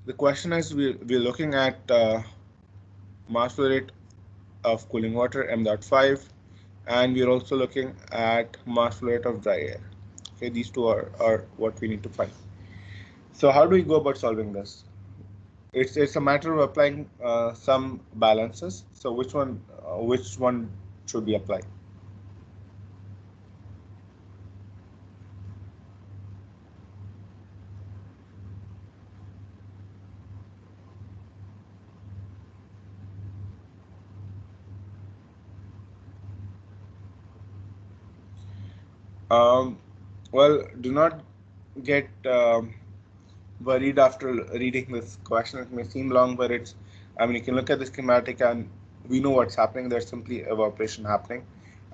the question is we're looking at mass flow rate of cooling water m dot 5, and we're also looking at mass flow rate of dry air. Okay, these two are what we need to find. So how do we go about solving this? It's a matter of applying some balances. So which one should be applied? Um, well, do not get worried after reading this question. It may seem long, but I mean, you can look at the schematic and we know what's happening. There's simply evaporation happening,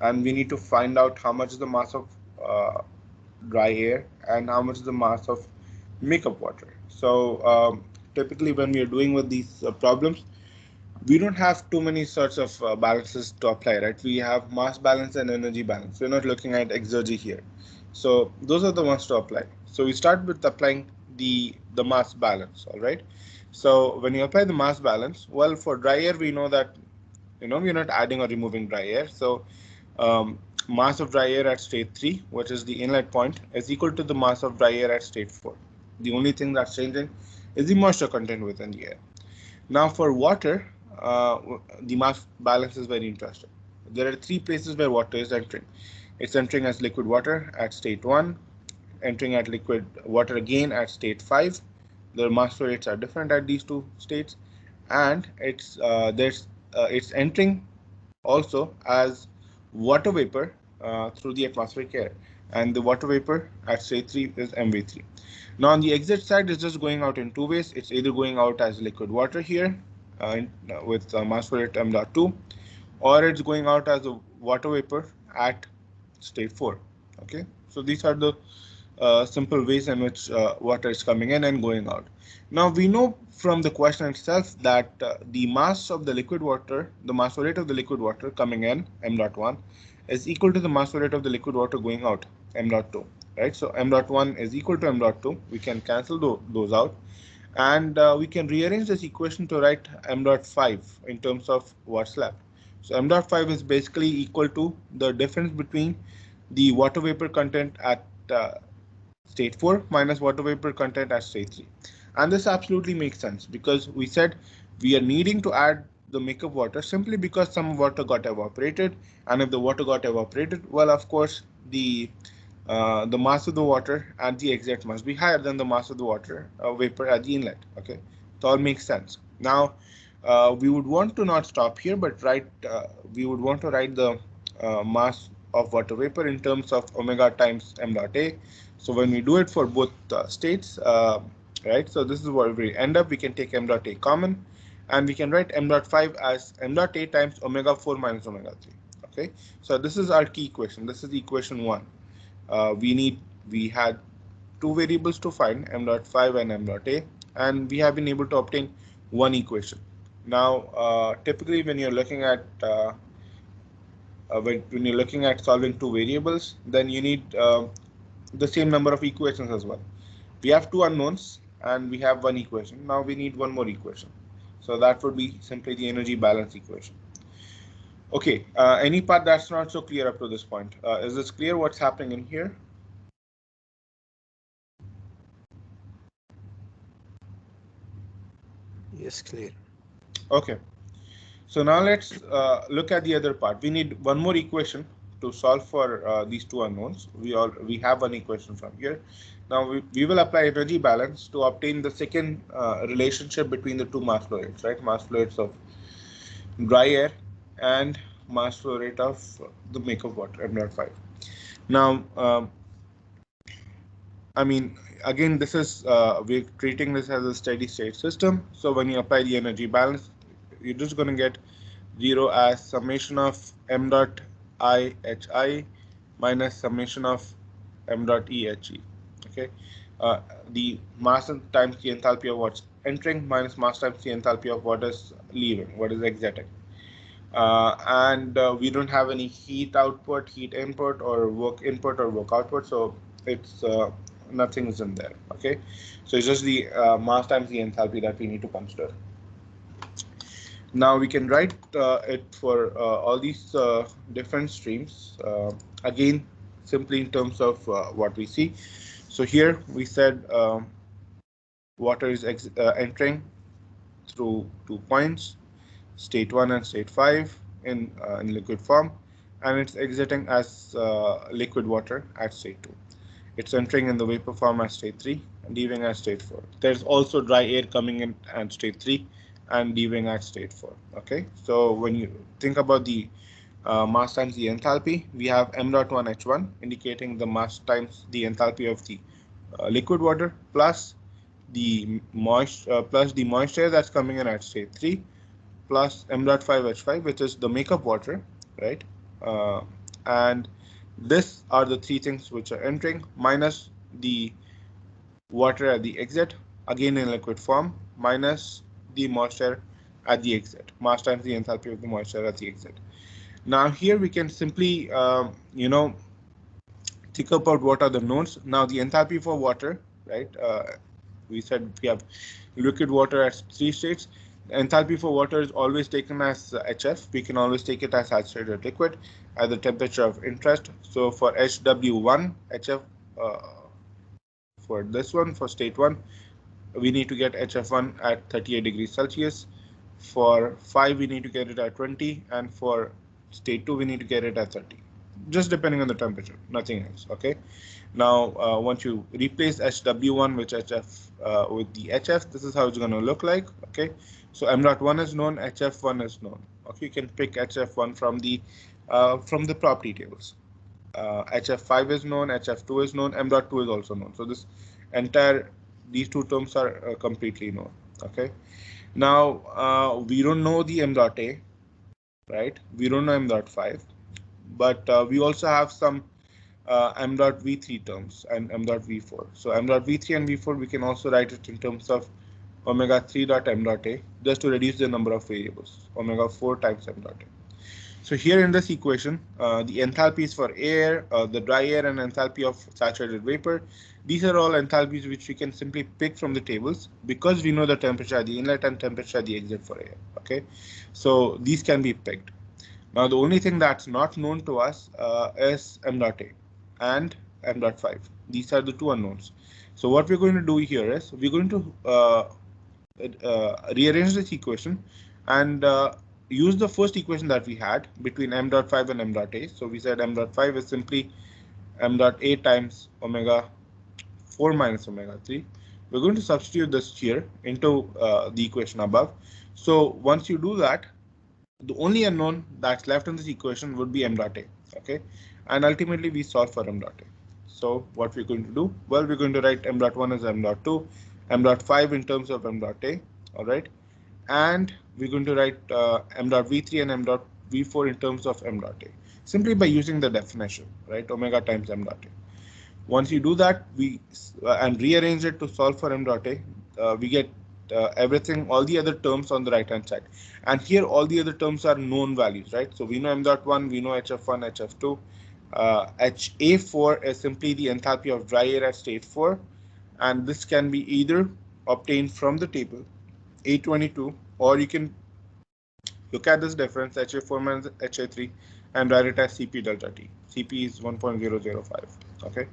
and we need to find out how much is the mass of dry air and how much is the mass of makeup water. So typically when we are doing with these problems, we don't have too many sorts of balances to apply, right? We have mass balance and energy balance. We're not looking at exergy here. So those are the ones to apply. So we start with applying the mass balance, all right? So when you apply the mass balance, well, for dry air, we know that, we're not adding or removing dry air. So um, mass of dry air at state 3, which is the inlet point, is equal to the mass of dry air at state 4. The only thing that's changing is the moisture content within the air. Now for water, the mass balance is very interesting. There are three places where water is entering. It's entering as liquid water at state 1, entering at liquid water again at state 5. The mass flow rates are different at these two states, and it's entering also as water vapor through the atmospheric air, and the water vapor at state 3 is MV3. Now on the exit side, it's just going out in two ways. It's either going out as liquid water here with mass flow rate m dot 2, or it's going out as a water vapor at state 4. Okay, so these are the simple ways in which water is coming in and going out. Now we know from the question itself that the mass of the liquid water, the mass flow rate of the liquid water coming in, m dot 1, is equal to the mass flow rate of the liquid water going out, m dot 2. Right, so m dot 1 is equal to m dot 2. We can cancel those out, and we can rearrange this equation to write m dot 5 in terms of what's left. So m dot 5 is basically equal to the difference between the water vapor content at state 4 minus water vapor content at state 3. And this absolutely makes sense because we said we are needing to add the makeup water simply because some water got evaporated, and if the water got evaporated, well, of course, the mass of the water at the exit must be higher than the mass of the water vapor at the inlet. Okay, it all makes sense. Now, we would want to not stop here, but we would want to write the mass of water vapor in terms of omega times m dot a. So when we do it for both states, right? So this is where we end up. We can take m dot a common, and we can write m dot 5 as m dot a times omega 4 minus omega 3. Okay, so this is our key equation. This is equation 1. We had two variables to find, m dot 5 and m dot a, and we have been able to obtain one equation. Now, typically when you're looking at when you're looking at solving two variables, then you need the same number of equations as well. We have two unknowns and we have one equation. Now we need one more equation. So that would be simply the energy balance equation. Okay, any part that's not so clear up to this point? Is this clear what's happening in here? Yes, clear. Okay, so now let's look at the other part. We need one more equation to solve for these two unknowns. We have one equation from here. Now we will apply energy balance to obtain the second relationship between the two mass flow rates, right? Mass flow rates of dry air and mass flow rate of the makeup water, m.5. Now, I mean, again, this is we're treating this as a steady state system. So when you apply the energy balance, you're just going to get 0 as summation of m dot I hi minus summation of m dot e he. Okay, the mass times the enthalpy of what's entering minus mass times the enthalpy of what is leaving, what is exiting. And we don't have any heat output, heat input, or work input or work output. So it's nothing is in there. Okay, so it's just the mass times the enthalpy that we need to consider. Now we can write it for all these different streams. Again, simply in terms of what we see. So here we said water is entering through 2 points, state 1 and state 5 in liquid form, and it's exiting as liquid water at state 2. It's entering in the vapor form at state 3 and leaving at state 4. There's also dry air coming in at state 3 and leaving at state 4. Okay, so when you think about the mass times the enthalpy, we have m dot 1 h1 indicating the mass times the enthalpy of the liquid water plus the moisture that's coming in at state 3 plus m dot 5 h5, which is the makeup water, right? And this are the three things which are entering minus the water at the exit, again in liquid form, minus the moisture at the exit, mass times the enthalpy of the moisture at the exit. Now here we can simply, think about what are the nodes. Now the enthalpy for water, right? We said we have liquid water at 3 states. The enthalpy for water is always taken as HF. We can always take it as saturated liquid at the temperature of interest. So for HW1, HF, for this one, for state 1, we need to get HF1 at 38 degrees Celsius. For 5, we need to get it at 20, and for state 2, we need to get it at 30. Just depending on the temperature, nothing else. Okay. Now, once you replace HW1 with HF with the HF, this is how it's going to look like. Okay. So m dot 1 is known, HF1 is known. Okay. You can pick HF1 from the property tables. HF5 is known, HF2 is known, m dot 2 is also known. So these two terms are completely known. Okay. Now we don't know the m dot a, right? We don't know m dot 5, but we also have some m dot v3 terms and m dot v4. So m dot v3 and v4, we can also write it in terms of omega 3 dot m dot a, just to reduce the number of variables, omega 4 times m dot a. So here in this equation, the enthalpies for air, the dry air, and enthalpy of saturated vapor, these are all enthalpies which we can simply pick from the tables because we know the temperature at the inlet and temperature at the exit for air. Okay, so these can be picked. Now the only thing that's not known to us is m dot a and m dot 5. These are the two unknowns. So what we're going to do here is we're going to rearrange this equation and use the first equation that we had between m dot 5 and m dot a. So we said m dot 5 is simply m dot a times omega 4 minus omega 3. We're going to substitute this here into the equation above. So once you do that, the only unknown that's left in this equation would be m dot a. Okay, and ultimately we solve for m dot a. So what we're going to do? Well, we're going to write m dot 1 as m dot 2, m dot 5 in terms of m dot a. All right, and we're going to write m dot v3 and m dot v4 in terms of m dot a, simply by using the definition, right? Omega times m dot a. Once you do that, we and rearrange it to solve for m dot a, we get everything, all the other terms on the right hand side, and here all the other terms are known values, right? So we know m dot 1, we know hf1, hf2, ha4 is simply the enthalpy of dry air at state 4, and this can be either obtained from the table A22, or you can look at this difference ha4 minus ha3 and write it as Cp delta T. Cp is 1.005. Okay.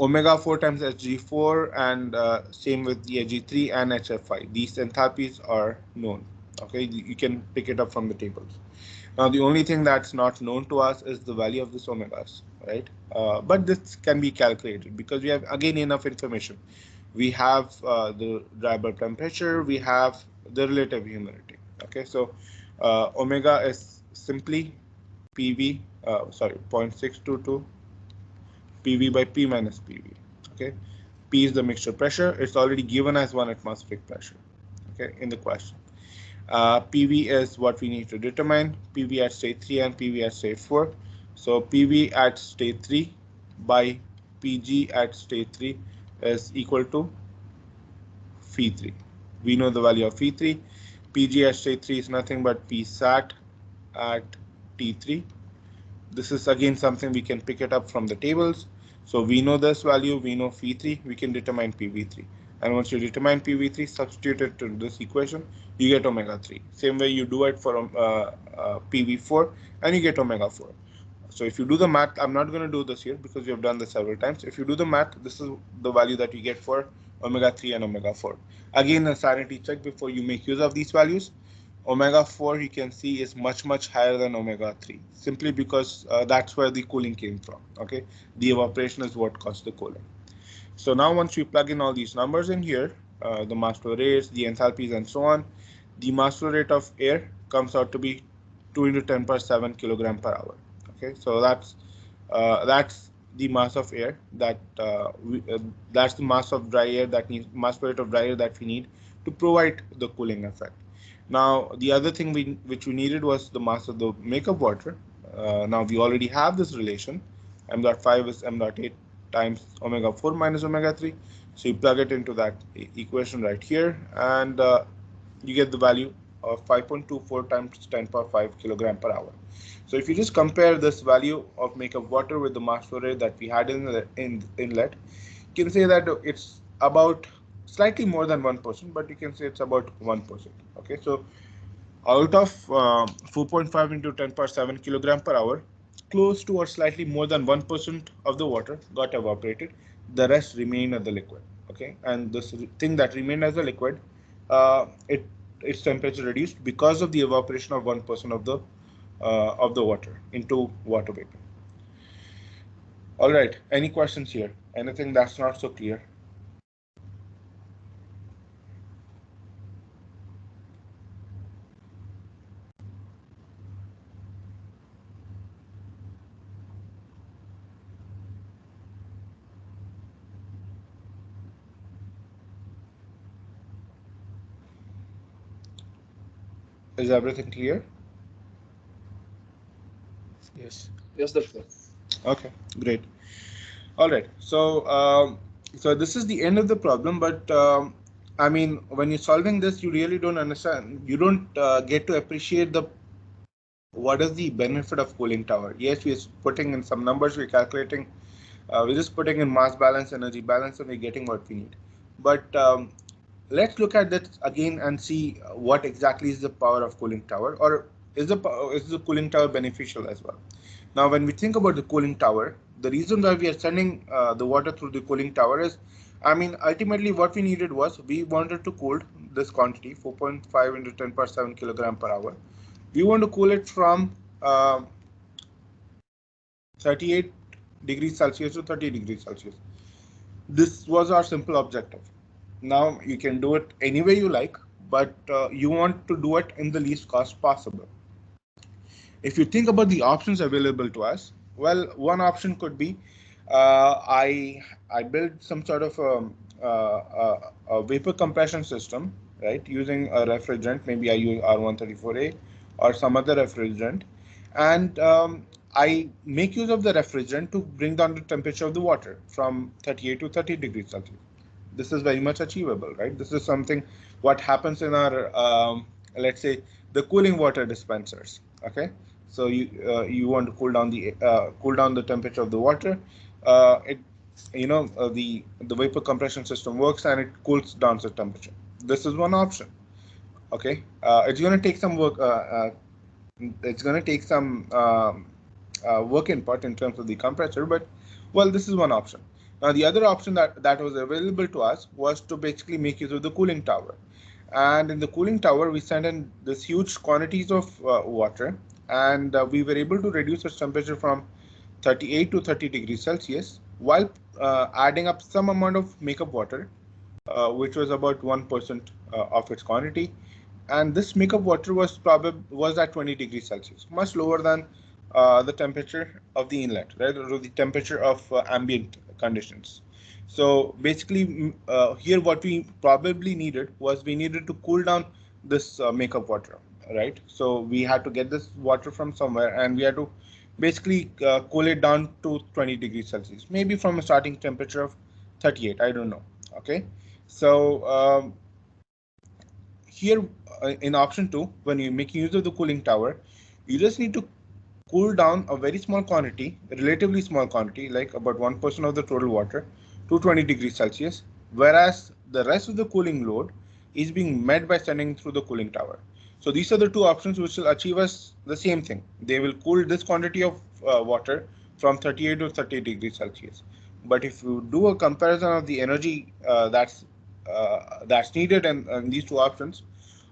Omega 4 times Hg4 and same with the Hg3 and HF5. These enthalpies are known. Okay, you can pick it up from the tables. Now the only thing that's not known to us is the value of this omegas, right? But this can be calculated because we have again enough information. We have the dry bulb temperature, we have the relative humidity. Okay, so omega is simply PV, 0.622 PV by P minus PV. Okay, P is the mixture pressure. It's already given as 1 atmospheric pressure. Okay, in the question. PV is what we need to determine. PV at state 3 and PV at state 4. So PV at state 3 by PG at state 3 is equal to Phi3. We know the value of Phi3. PG at state 3 is nothing but P sat at T3. This is again something we can pick it up from the tables. So we know this value, we know phi3, we can determine PV3. And once you determine PV3, substitute it to this equation, you get omega 3. Same way you do it for PV4 and you get omega 4. So if you do the math, I'm not going to do this here because we have done this several times. If you do the math, this is the value that you get for omega 3 and omega 4. Again, a sanity check before you make use of these values. Omega 4 you can see is much higher than omega 3 simply because that's where the cooling came from. Okay, the evaporation is what caused the cooling. So now once we plug in all these numbers in here, the mass flow rates, the enthalpies, and so on, the mass flow rate of air comes out to be 2 into 10 power 7 kilogram per hour. Okay, so that's the mass of air that's the mass of dry air that needs mass flow rate of dry air that we need to provide the cooling effect. Now the other thing which we needed was the mass of the makeup water. Now we already have this relation. M dot 5 is M dot 8 times omega 4 minus omega 3. So you plug it into that equation right here, and you get the value of 5.24 times 10 power 5 kilogram per hour. So if you just compare this value of makeup water with the mass flow rate that we had in the inlet, you can say that it's about slightly more than 1%, but you can say it's about 1%. Okay, so out of 4.5 into 10 power 7 kilogram per hour, close to or slightly more than 1% of the water got evaporated. The rest remained as the liquid. Okay, and this thing that remained as a liquid, its temperature reduced because of the evaporation of 1% of the water into water vapor. All right, any questions here? Anything that's not so clear? Is everything clear? Yes. Yes, doctor. Okay, great. All right, so this is the end of the problem, but I mean, when you're solving this, you really don't understand. You don't get to appreciate the what is the benefit of cooling tower. Yes, we're putting in some numbers, we're calculating, we're just putting in mass balance, energy balance, and we're getting what we need. But let's look at that again and see what exactly is the power of cooling tower, or is the cooling tower beneficial as well? Now, when we think about the cooling tower, the reason why we are sending the water through the cooling tower is, I mean, ultimately what we needed was we wanted to cool this quantity 4.5 into 10 power 7 kilogram per hour. We want to cool it from 38 degrees Celsius to 30 degrees Celsius. This was our simple objective. Now you can do it any way you like, but you want to do it in the least cost possible. If you think about the options available to us, well, one option could be I build some sort of a vapor compression system, right, using a refrigerant. Maybe I use R134A or some other refrigerant, and I make use of the refrigerant to bring down the temperature of the water from 38 to 30 degrees Celsius. This is very much achievable, right? This is something what happens in our let's say the cooling water dispensers. Okay, so you want to cool down the temperature of the water. It the vapor compression system works and it cools down the temperature. This is one option. Okay, it's going to take some work. It's going to take some work input in terms of the compressor, but well, this is one option. Now, the other option that was available to us was to basically make use of the cooling tower. And in the cooling tower, we sent in this huge quantities of water, and we were able to reduce its temperature from 38 to 30 degrees Celsius while adding up some amount of makeup water, which was about 1% of its quantity. And this makeup water was at 20 degrees Celsius, much lower than the temperature of the inlet, right, or the temperature of ambient conditions. So basically, here what we probably needed was we needed to cool down this makeup water, right? So we had to get this water from somewhere, and we had to basically cool it down to 20 degrees Celsius, maybe from a starting temperature of 38. I don't know. Okay, so here in option 2, when you're making use of the cooling tower, you just need to cool down a very small quantity, relatively small quantity, like about 1% of the total water, to 20 degrees Celsius, whereas the rest of the cooling load is being met by sending through the cooling tower. So these are the two options which will achieve us the same thing. They will cool this quantity of water from 38 to 30 degrees Celsius. But if you do a comparison of the energy that's needed in these two options,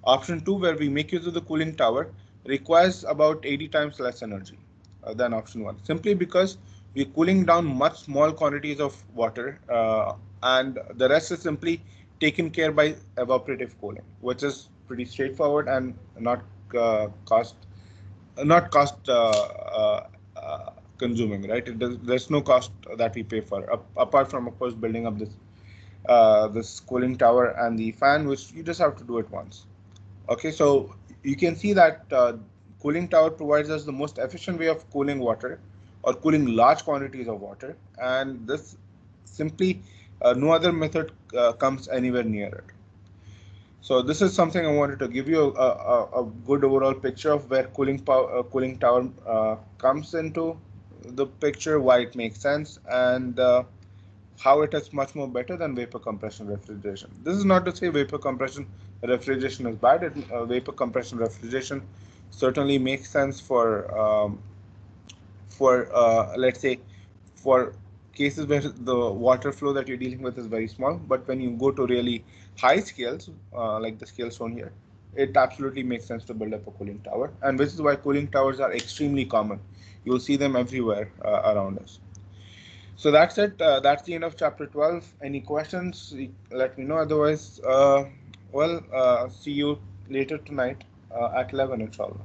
option 2, where we make use of the cooling tower, requires about 80 times less energy than option 1, simply because we're cooling down much small quantities of water, and the rest is simply taken care by evaporative cooling, which is pretty straightforward and not cost consuming, right? There's no cost that we pay for, apart from, of course, building up this cooling tower and the fan, which you just have to do it once. Okay, so you can see that cooling tower provides us the most efficient way of cooling water or cooling large quantities of water, and this simply no other method comes anywhere near it. So this is something I wanted to give you a good overall picture of where cooling tower comes into the picture, why it makes sense, and how it is much more better than vapor compression refrigeration. This is not to say vapor compression refrigeration is bad. Vapor compression refrigeration certainly makes sense for let's say, for cases where the water flow that you're dealing with is very small. But when you go to really high scales, like the scale shown here, it absolutely makes sense to build up a cooling tower, and this is why cooling towers are extremely common. You'll see them everywhere around us. So that's it. That's the end of chapter 12. Any questions, let me know. Otherwise, see you later tonight at 11, inshallah.